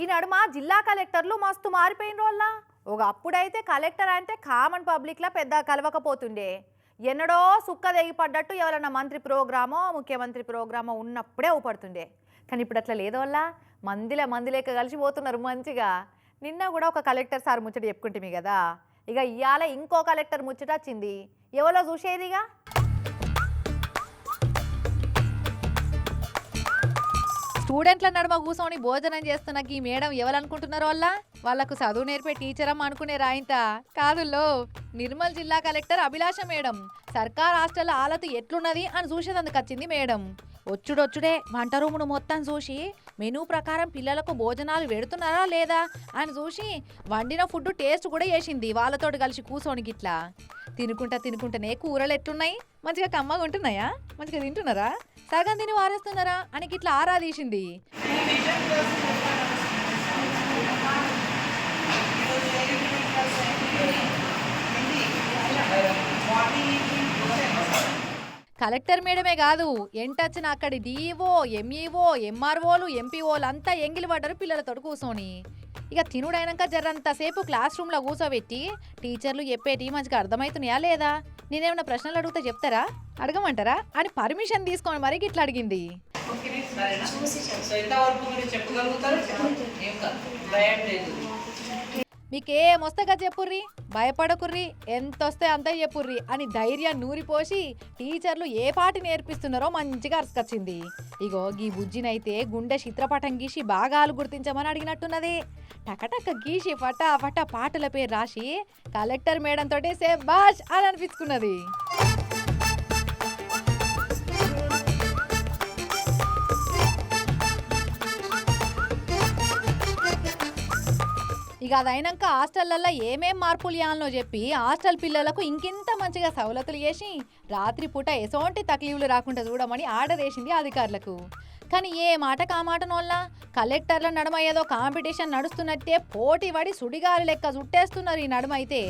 ఈ నడుమ జిల్లా కలెక్టర్లు మస్తు మారిపోయిన రోళ్ళ. ఒక అప్పుడైతే కలెక్టర్ అంటే కామన్ పబ్లిక్లా పెద్ద కలవకపోతుండే. ఎన్నడో సుక్క తెగిపడ్డట్టు ఎవరన్నా మంత్రి ప్రోగ్రామో ముఖ్యమంత్రి ప్రోగ్రామో ఉన్నప్పుడే ఊపడుతుండే. కానీ ఇప్పుడు అట్లా లేదో వల్ల మందిలేక కలిసిపోతున్నారు మంచిగా. నిన్న కూడా ఒక కలెక్టర్ సార్ ముచ్చట చెప్పుకుంటే కదా, ఇక ఇవాళ ఇంకో కలెక్టర్ ముచ్చట వచ్చింది. ఎవరో చూసేదిగా. స్టూడెంట్ల నడుమ కూర్చొని భోజనం చేస్తున్న ఈ మేడం ఎవరనుకుంటున్నారో వాళ్ళకు చదువు నేర్పే టీచరమ్మ అనుకునే రాయింత కాదుల్లో. నిర్మల్ జిల్లా కలెక్టర్ అభిలాష మేడం. సర్కార్ హాస్టల్ ఆలతు ఎట్లున్నది అని చూసేదందుకు వచ్చింది మేడం. వచ్చుడొచ్చుడే వంట రూమును మొత్తం చూసి మెనూ ప్రకారం పిల్లలకు భోజనాలు పెడుతున్నారా లేదా అని చూసి వండిన ఫుడ్ టేస్ట్ కూడా చేసింది వాళ్ళతో కలిసి కూర్చొని గిట్లా. తినుకుంటేనే కూరలు ఎట్లున్నాయి, మంచిగా కమ్మగా ఉంటున్నాయా, మంచిగా తింటున్నారా, సగం తిని వారేస్తున్నారా అని గిట్లా ఆరా తీసింది. కలెక్టర్ మేడమే కాదు, ఎంటొచ్చిన అక్కడి డిఈఓ, ఎంఈఓ, ఎంఆర్ఓలు, ఎంపీఓలు అంతా ఎంగిలి పడ్డారు పిల్లలతో కూర్చొని. ఇక తినుడైనాక జరంతసేపు క్లాస్ రూమ్లో కూర్చోబెట్టి టీచర్లు చెప్పేటి మంచిగా అర్థమవుతున్నాయా లేదా, నేనేమన్నా ప్రశ్నలు అడిగితే చెప్తారా, అడగమంటారా అని పర్మిషన్ తీసుకొని మరీ ఇట్లా అడిగింది. మీకేం వస్తగా చెప్పుర్రి, భయపడకుర్రి, ఎంత వస్తే అంత చెప్పుర్రి అని ధైర్యం నూరిపోసి టీచర్లు ఏ పాటి నేర్పిస్తున్నారో మంచిగా అర్సుకొచ్చింది. ఇగో గీ బుజ్జినైతే గుండె చిత్రపటం గీసి భాగాలు గుర్తించమని అడిగినట్టున్నది. టకటక గీసి ఫటా పాటల పేరు రాసి కలెక్టర్ మేడం తోటి శభాష్ అని అనిపించుకున్నది. ఇక అదైనాక హాస్టళ్లలో ఏమేం మార్పులు చేయాలనో చెప్పి హాస్టల్ పిల్లలకు ఇంకింత మంచిగా సవలతులు చేసి రాత్రిపూట ఎసోంటి తక్లీఫ్లు రాకుండా చూడమని ఆర్డర్ వేసింది అధికారులకు. కానీ ఏ మాట కామాటనోళ్ళ కలెక్టర్ల నడుమ ఏదో కాంపిటీషన్ నడుస్తున్నట్టే పోటీ పడి సుడిగాలి లెక్క చుట్టేస్తున్నారు ఈ నడుమ అయితే.